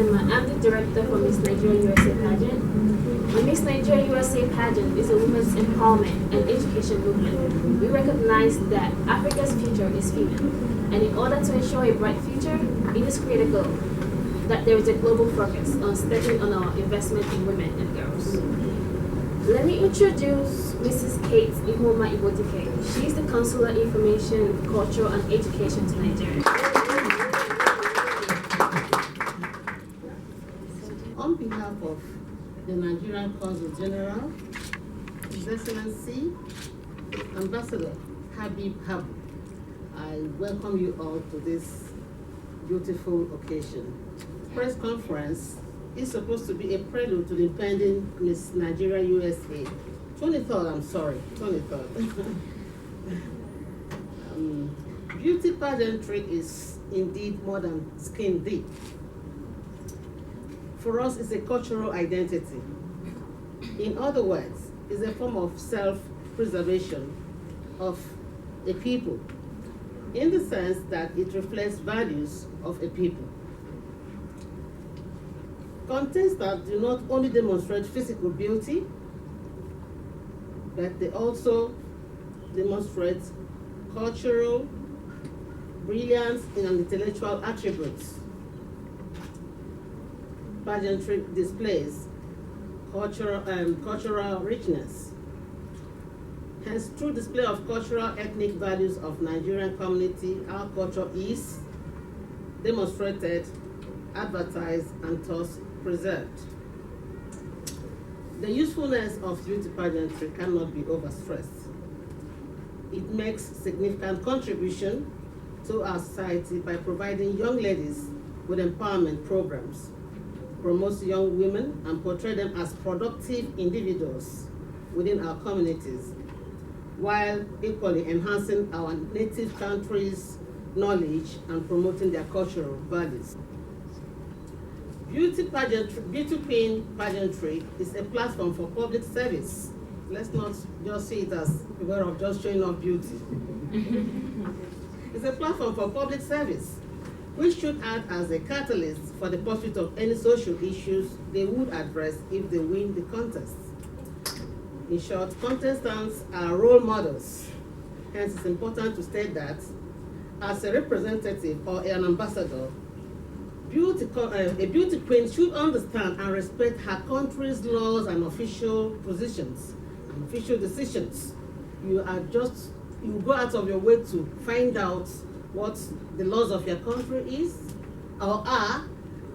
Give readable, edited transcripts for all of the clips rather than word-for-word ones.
Chidima. I'm the director for Miss Nigeria USA Pageant. The Miss Nigeria USA Pageant is a women's empowerment and education movement. We recognize that Africa's future is female, and in order to ensure a bright future, it is critical that there is a global focus on stepping on our investment in women and girls. Let me introduce Mrs. Kate Ihoma Ibotike. She is the Consular Information, Culture, and Education to Nigeria. On behalf of the Nigerian Consulate General, His Excellency Ambassador Habib Habu, I welcome you all to this beautiful occasion. Press conference is supposed to be a prelude to the pending Miss Nigeria USA 23rd. Beauty pageantry is indeed more than skin deep. For us, it's a cultural identity. In other words, it's a form of self-preservation of a people, in the sense that it reflects values of a people. Contestants do not only demonstrate physical beauty, but they also demonstrate cultural brilliance and intellectual attributes. Pageantry displays cultural richness. Hence, through display of cultural ethnic values of Nigerian community, our culture is demonstrated, advertised, and thus preserved. The usefulness of beauty pageantry cannot be overstressed. It makes significant contribution to our society by providing young ladies with empowerment programs, promotes young women, and portray them as productive individuals within our communities, while equally enhancing our native country's knowledge and promoting their cultural values. Beauty queen pageantry is a platform for public service. Let's not just see it as a way of just showing off beauty. It's a platform for public service, which should act as a catalyst for the pursuit of any social issues they would address if they win the contest. In short, contestants are role models. Hence, it's important to state that as a representative or an ambassador, a beauty queen should understand and respect her country's laws and official positions and official decisions. You go out of your way to find out what the laws of your country is or are,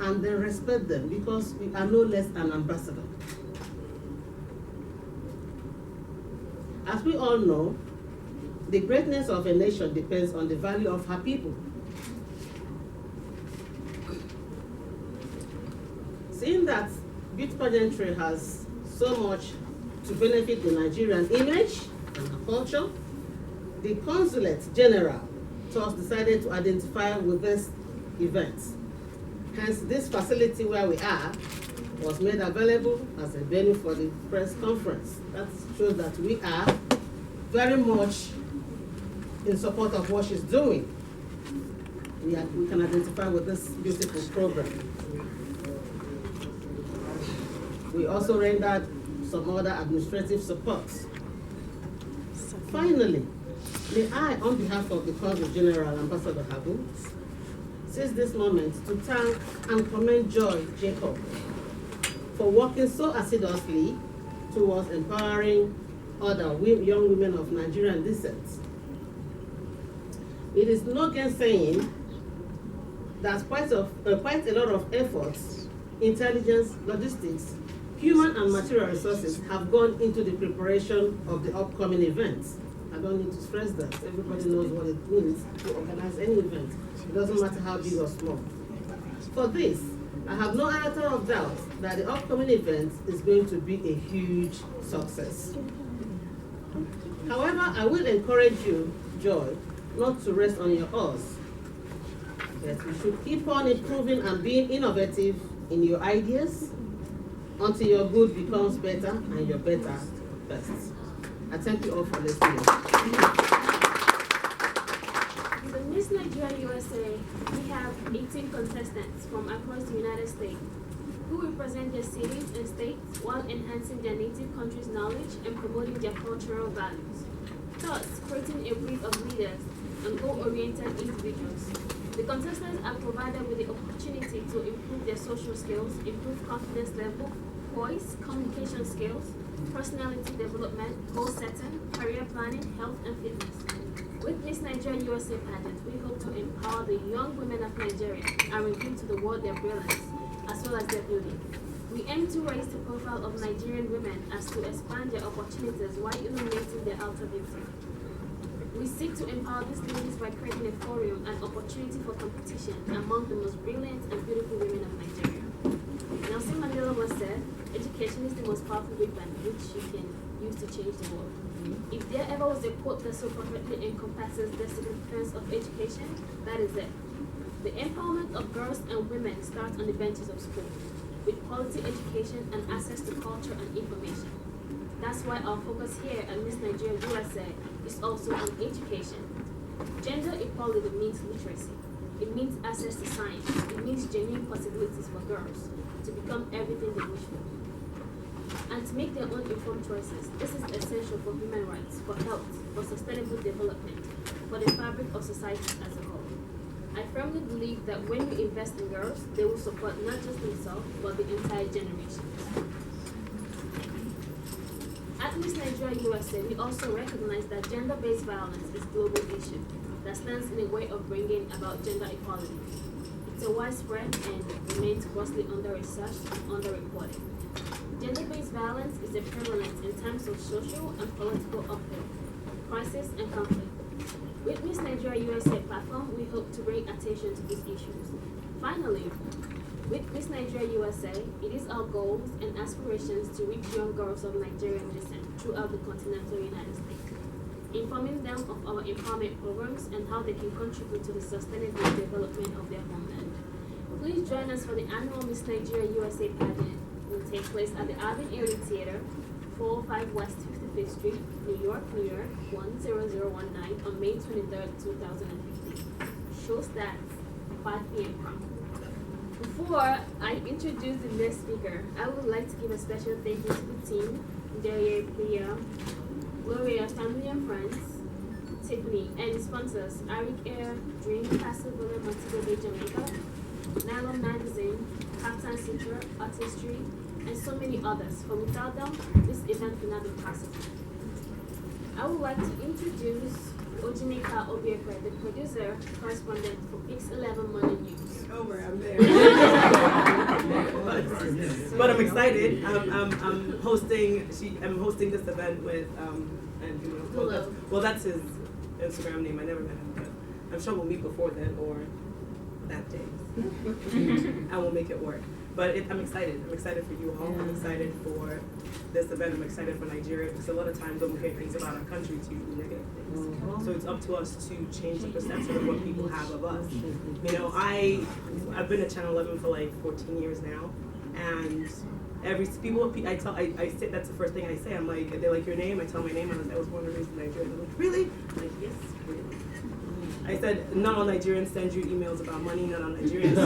and then respect them, because we are no less an ambassador. As we all know, the greatness of a nation depends on the value of her people. Seeing that beauty pageantry has so much to benefit the Nigerian image and culture, the Consulate General thus decided to identify with this event. Hence, this facility where we are was made available as a venue for the press conference. That shows that we are very much in support of what she's doing. We can identify with this beautiful program. We also rendered some other administrative support. Finally, may I, on behalf of the Consul General, Ambassador Habu, seize this moment to thank and commend Joy Jacob for working so assiduously towards empowering other young women of Nigerian descent. It is no gainsaying that quite a lot of efforts, intelligence, logistics, human and material resources have gone into the preparation of the upcoming events. I don't need to stress that. Everybody knows what it means to organize any event. It doesn't matter how big or small. For this, I have no iota of doubt that the upcoming event is going to be a huge success. However, I will encourage you, Joy, not to rest on your oars. Yes, you should keep on improving and being innovative in your ideas until your good becomes better and your better best. I thank you all for listening. The Miss Nigeria USA, we have 18 contestants from across the United States who represent their cities and states while enhancing their native country's knowledge and promoting their cultural values, thus creating a breed of leaders and goal-oriented individuals. The contestants are provided with the opportunity to improve their social skills, improve confidence level, voice, communication skills, personality development, goal setting, career planning, health, and fitness. With Miss Nigeria USA Pageant, we hope to empower the young women of Nigeria and reveal to the world their brilliance as well as their beauty. We aim to raise the profile of Nigerian women as to expand their opportunities while illuminating their outer beauty. We seek to empower these ladies by creating a forum and opportunity for competition among the most brilliant and beautiful women of Nigeria. Nelson Mandela once said, education is the most powerful weapon which you can use to change the world. If there ever was a quote that so perfectly encompasses the significance of education, that is it. The empowerment of girls and women starts on the benches of school, with quality education and access to culture and information. That's why our focus here at Miss Nigeria USA is also on education. Gender equality means literacy. It means access to science. It means genuine possibilities for girls to become everything they wish for, and to make their own informed choices. This is essential for human rights, for health, for sustainable development, for the fabric of society as a whole. I firmly believe that when we invest in girls, they will support not just themselves, but the entire generation. At Miss Nigeria USA, we also recognize that gender-based violence is a global issue that stands in the way of bringing about gender equality. It's a widespread and remains grossly under-researched and underreported. Gender-based violence is a prevalence in times of social and political upheaval, crisis, and conflict. With Miss Nigeria USA platform, we hope to bring attention to these issues. Finally, with Miss Nigeria USA, it is our goals and aspirations to reach young girls of Nigerian descent throughout the continental United States, informing them of our empowerment programs and how they can contribute to the sustainable development of their homeland. Please join us for the annual Miss Nigeria USA Pageant. It will take place at the Alvin Ailey Theater, 405 West 55th Street, New York, 10019 on May 23rd, 2015. Show starts 5 p.m. prompt. Before I introduce the next speaker, I would like to give a special thank you to the team, Daria, Gloria, family and friends, Tiffany, and sponsors, Arik Air, Dream, Castle Villa, Montego Bay, Jamaica, Nylon Magazine, Captain Citra, Artistry, and so many others. For without them, this event could not be possible. I would like to introduce Ojinika Obiekwe, the producer, correspondent for Pix 11 Morning News. Over, I'm there. but I'm excited. I'm hosting. I'm hosting this event with well, that's his Instagram name. I never met him, but I'm sure we'll meet before then or that day. And we'll make it work. But I'm excited. I'm excited for you all. I'm excited for this event. I'm excited for Nigeria because a lot of times when we hear things about our country, it's usually negative things. So it's up to us to change the perception of what people have of us. You know, I've been at Channel 11 for like 14 years now, and I say that's the first thing I say. I'm like, they're like, your name? I tell my name. I was born and raised in Nigeria. They're like, really? I'm like, yes, really. I said, not all Nigerians send you emails about money, not all Nigerians,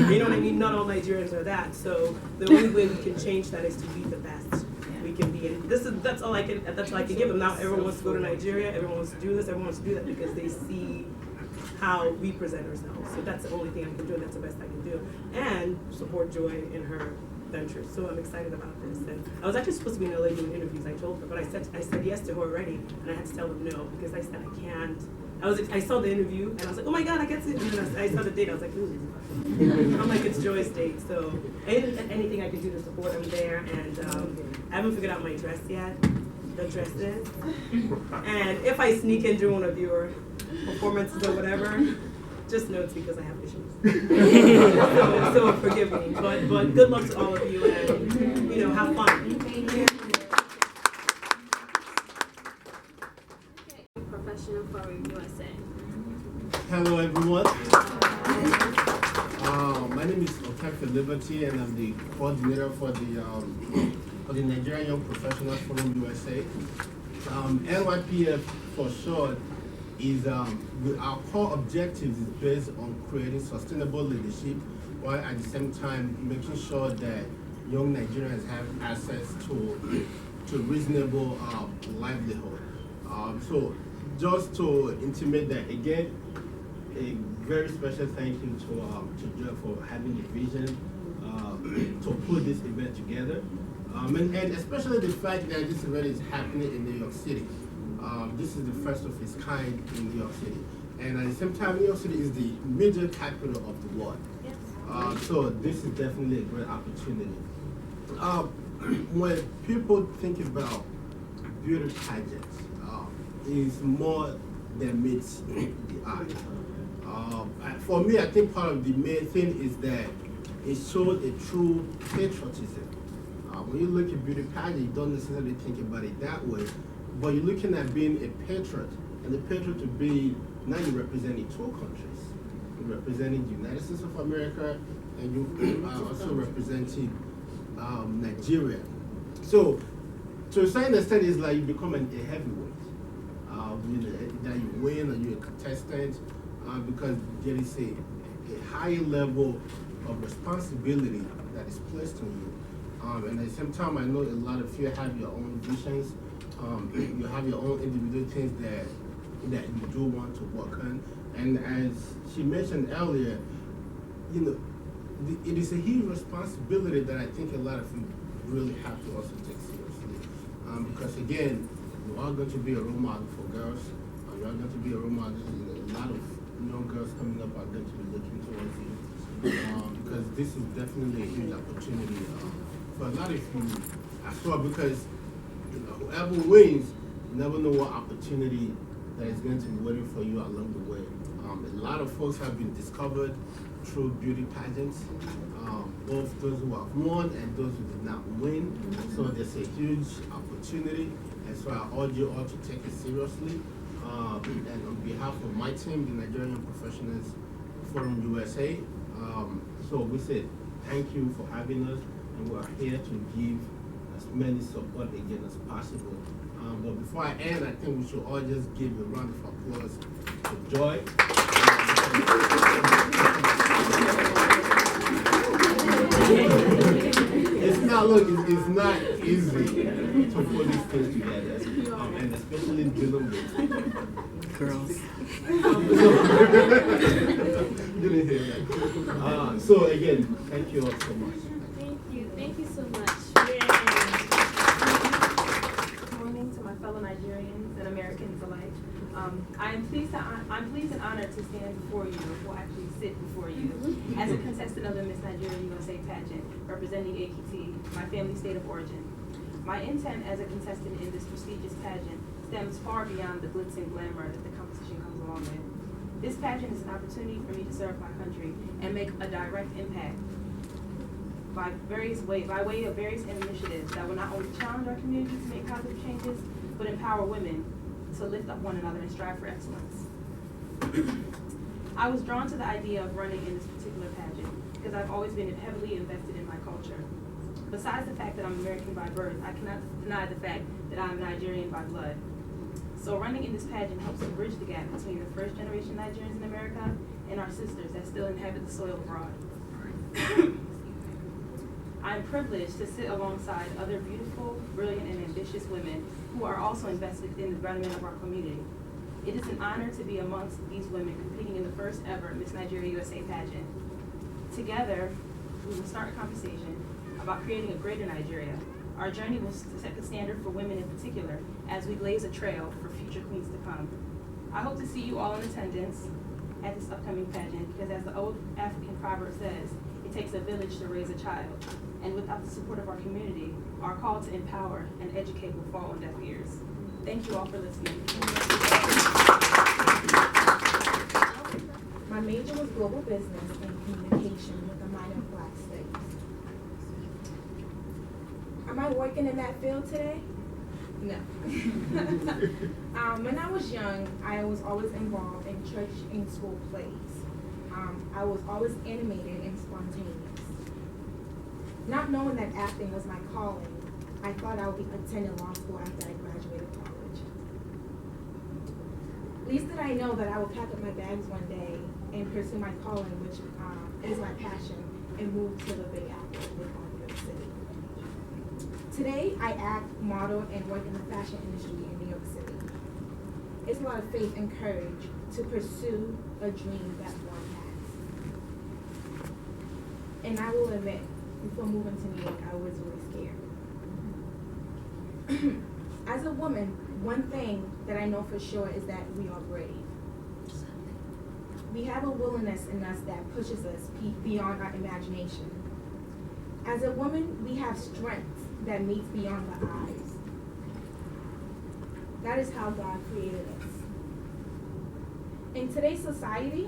you know what I mean? Not all Nigerians are that. So the only way we can change that is to be the best we can be. And that's all I can give them. Now everyone wants to go to Nigeria, everyone wants to do this, everyone wants to do that because they see how we present ourselves. So that's the only thing I can do, and that's the best I can do. And support Joy in her ventures. So I'm excited about this. And I was actually supposed to be in LA doing interviews, I told her, but I said yes to her already, and I had to tell them no because I said I can't. I saw the interview and I was like, oh my God, I get to. And then I saw the date. I was like, ooh. I'm like, it's Joy's date. So anything I can do to support, I'm there. And I haven't figured out my dress yet. The dresses. And if I sneak in during one of your performances or whatever, just know it's because I have issues. so forgive me. But good luck to all of you, and have fun. Hello everyone. My name is Otafe Liberty, and I'm the coordinator for the Nigerian Young Professionals Forum USA. NYPF for short is our core objectives is based on creating sustainable leadership, while at the same time making sure that young Nigerians have access to reasonable livelihood. So just to intimate that again, a very special thank you to Joe for having the vision to put this event together, and especially the fact that this event is happening in New York City. This is the first of its kind in New York City, and at the same time, New York City is the major capital of the world. So this is definitely a great opportunity. When people think about beauty pageants, it's more than meets the eye. For me, I think part of the main thing is that it shows a true patriotism. When you look at beauty pageant, you don't necessarily think about it that way, but you're looking at being a patriot, and the patriot to be, now you're representing two countries. You're representing the United States of America, and you are also representing Nigeria. So, to a certain extent, it's like you become a heavyweight. That you win or you're a contestant, because there is a high level of responsibility that is placed on you. And at the same time, I know a lot of you have your own visions. You have your own individual things that you do want to work on. And as she mentioned earlier, you know, it is a huge responsibility that I think a lot of you really have to also take seriously. Because again, you are going to be a role model for girls. You are going to be a role model. A lot of young girls coming up are going to be looking towards you. Because this is definitely a huge opportunity for a lot of you as well, because you know, whoever wins, you never know what opportunity that is going to be waiting for you along the way. A lot of folks have been discovered through beauty pageants, both those who have won and those who did not win. So there's a huge opportunity, and so I urge you all to take it seriously. And on behalf of my team, the Nigerian Professionals Forum USA, so we said thank you for having us, and we are here to give as many support again as possible. But before I end, I think we should all just give a round of applause to Joy. It's not easy to put these things together, and especially dealing with girls. You didn't hear that. So again, thank you all so much. Thank you so much. Good morning to my fellow Nigerians and Americans alike. I'm pleased and honored to stand before you, or actually sit before you, as a contestant of the Miss Nigeria USA Pageant, representing AKT, my family state of origin. My intent as a contestant in this prestigious pageant stems far beyond the glitz and glamour that the competition comes along with. This pageant is an opportunity for me to serve my country and make a direct impact by way of various initiatives that will not only challenge our community to make positive changes, but empower women to lift up one another and strive for excellence. I was drawn to the idea of running in this particular pageant because I've always been heavily invested in my culture. Besides the fact that I'm American by birth, I cannot deny the fact that I'm Nigerian by blood. So running in this pageant helps to bridge the gap between the first generation Nigerians in America and our sisters that still inhabit the soil abroad. I am privileged to sit alongside other beautiful, brilliant, and ambitious women who are also invested in the betterment of our community. It is an honor to be amongst these women competing in the first ever Miss Nigeria USA Pageant. Together, we will start a conversation about creating a greater Nigeria. Our journey will set the standard for women in particular as we blaze a trail for future queens to come. I hope to see you all in attendance at this upcoming pageant because, as the old African proverb says, it takes a village to raise a child. And without the support of our community, our call to empower and educate will fall on deaf ears. Thank you all for listening. My major was global business and communication with a minor in Black studies. Am I working in that field today? No. When I was young, I was always involved in church and school plays. I was always animated and spontaneous. Not knowing that acting was my calling, I thought I would be attending law school after I graduated college. Least did I know that I would pack up my bags one day and pursue my calling, which is my passion, and move to the Bay Apple with New York City. Today, I act, model, and work in the fashion industry in New York City. It's a lot of faith and courage to pursue a dream that one has. And I will admit, before moving to New York, I was really scared. As a woman, one thing that I know for sure is that we are brave. We have a willingness in us that pushes us beyond our imagination. As a woman, we have strength that meets beyond the eyes. That is how God created us. In today's society,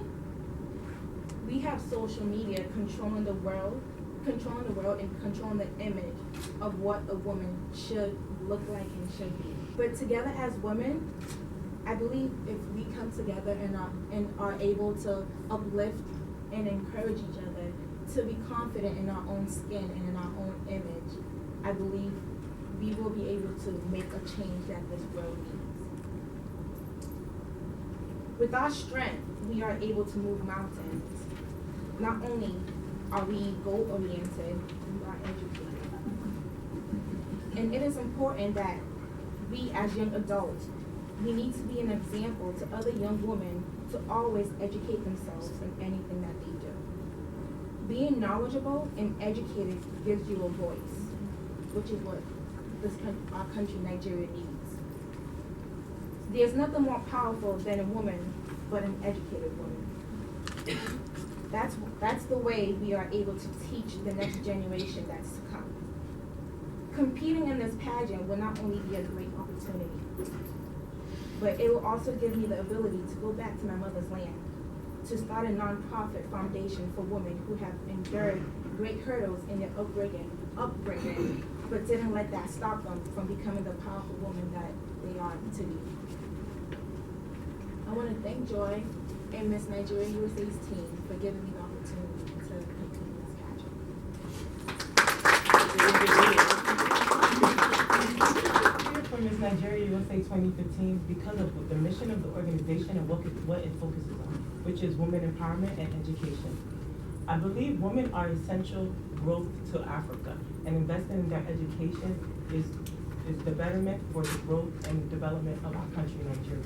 we have social media controlling the world and controlling the image of what a woman should look like and should be. But together as women, I believe if we come together and are able to uplift and encourage each other to be confident in our own skin and in our own image, I believe we will be able to make a change that this world needs. With our strength, we are able to move mountains. Not only are we goal-oriented, we are educated. And it is important that we as young adults, we need to be an example to other young women to always educate themselves in anything that they do. Being knowledgeable and educated gives you a voice, which is what our country, Nigeria, needs. There's nothing more powerful than a woman, but an educated woman. That's the way we are able to teach the next generation that's to come. Competing in this pageant will not only be a great opportunity, but it will also give me the ability to go back to my mother's land, to start a nonprofit foundation for women who have endured great hurdles in their upbringing, but didn't let that stop them from becoming the powerful women that they are to be. I want to thank Joy and Miss Nigeria USA's team for giving me the opportunity to compete in this pageant. Here for Miss Nigeria USA 2015 because of the mission of the organization and what it focuses on, which is women empowerment and education. I believe women are essential growth to Africa, and investing in their education is the betterment for the growth and development of our country, Nigeria.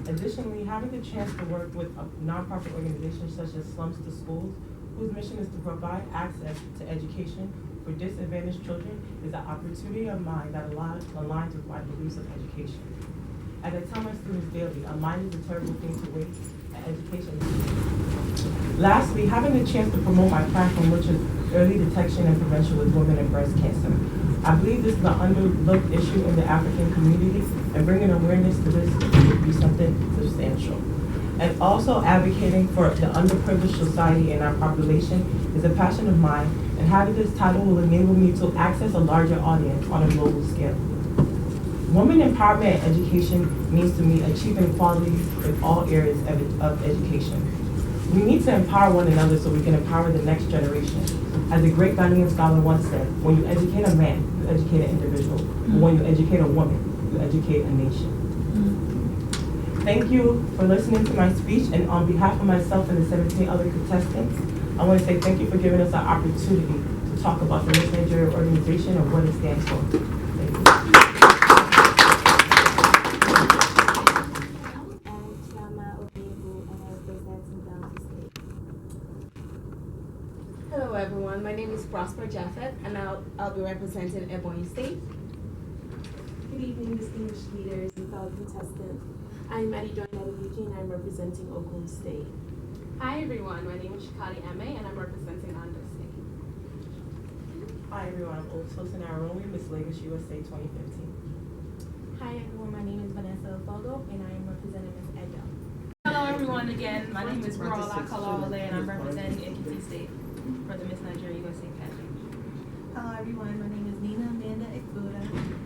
Additionally, having the chance to work with a nonprofit organization such as Slums to Schools, whose mission is to provide access to education for disadvantaged children, is an opportunity of mine that aligns with my beliefs of education. As I tell my students daily, a mind is a terrible thing to waste, and education is. Lastly, having the chance to promote my platform, which is early detection and prevention with women and breast cancer. I believe this is an underlooked issue in the African community, and bringing awareness to this would be something substantial. And also advocating for the underprivileged society in our population is a passion of mine, and having this title will enable me to access a larger audience on a global scale. Women empowerment and education means to me achieving equality in all areas of education. We need to empower one another so we can empower the next generation. As a great Ghanaian scholar once said, when you educate a man, you educate an individual. But when you educate a woman, you educate a nation. Thank you for listening to my speech, and on behalf of myself and the 17 other contestants, I want to say thank you for giving us an opportunity to talk about the Miss Nigeria organization and what it stands for. Thank you. Hello everyone, my name is Prosper Jaffet, and I'll be representing Ebonyi State. Good evening, distinguished leaders and fellow contestants. I'm Maddie Joy and I'm representing Ogun State. Hi everyone, my name is Shikali Eme and I'm representing Ondo State. Hi everyone, I'm Oltosin Aromi, Miss Lagos USA 2015. Hi everyone, my name is Vanessa Fogo and I am representing Miss Edo. Hello everyone again, my name is Brola Kalawale and I'm representing Ekiti State for the Miss Nigeria USA Pageant. Hello everyone, my name is Nina Amanda Ikuda.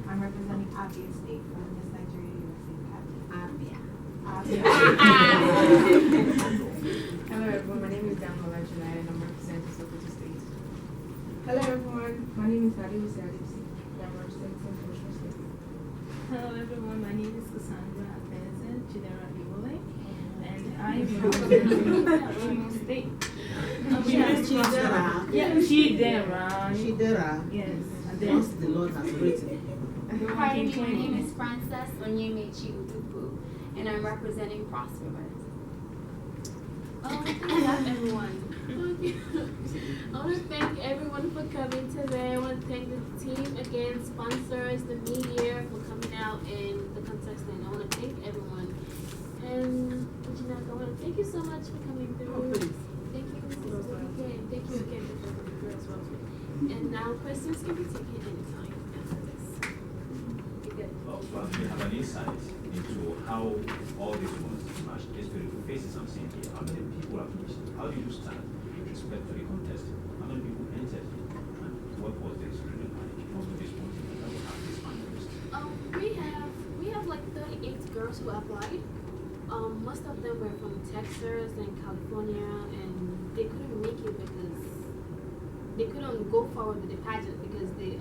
I'm representing Abia State for the Miss Nigeria USA Pageant. Abia. Hello everyone, my name is Damola Junai and I'm representing Sokoto State. Hello everyone, my name is Hadi Usadipsi and I'm representing Osun State. Hello everyone, my name is Cassandra Benson Chidera Iwole, and I'm representing Ogun State. Chidera. Yeah, Chidera. Chidera. Yes. And then Once the Lord has written. Hi, my name is Frances Onyemechi Udupu, and I'm representing Prosperous. Thank you, everyone. I want to thank everyone for coming today. I want to thank the team again, sponsors, the media for coming out, and the contestant. I want to thank everyone. And Janelle, I want to thank you so much for coming through. Oh, please. Thank you, Mrs. Again. Thank you again for coming through as well. And now questions can be taken anytime after this. You good? So I think have an insight into how all this was matched. There's beautiful faces I'm seeing here. How many people have reached? How do you stand with respect to the contest? How many people entered? And what was the experience like? Also this one thing that will have this finalist. We have like 38 girls who applied. Most of them were from Texas and California, and they couldn't make it because they couldn't go forward with the pageant because they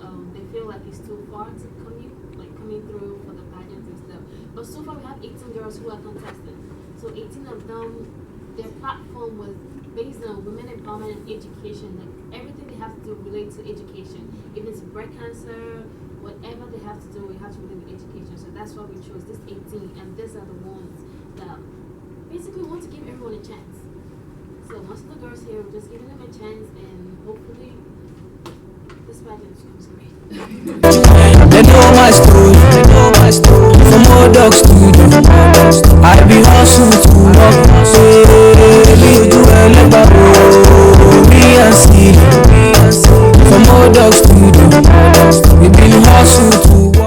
feel like it's too far to commute, like coming through for the pageants and stuff. But so far we have 18 girls who are contestants. So 18 of them, their platform was based on women empowerment and education. Like everything they have to do relates to education. If it's breast cancer, whatever they have to do, we have to relate with education. So that's why we chose this 18, and these are the ones that basically want to give everyone a chance. So most of the girls here, we're just giving them a chance, and hopefully this pageant becomes great. They know my story, from old dogs to I be hustling.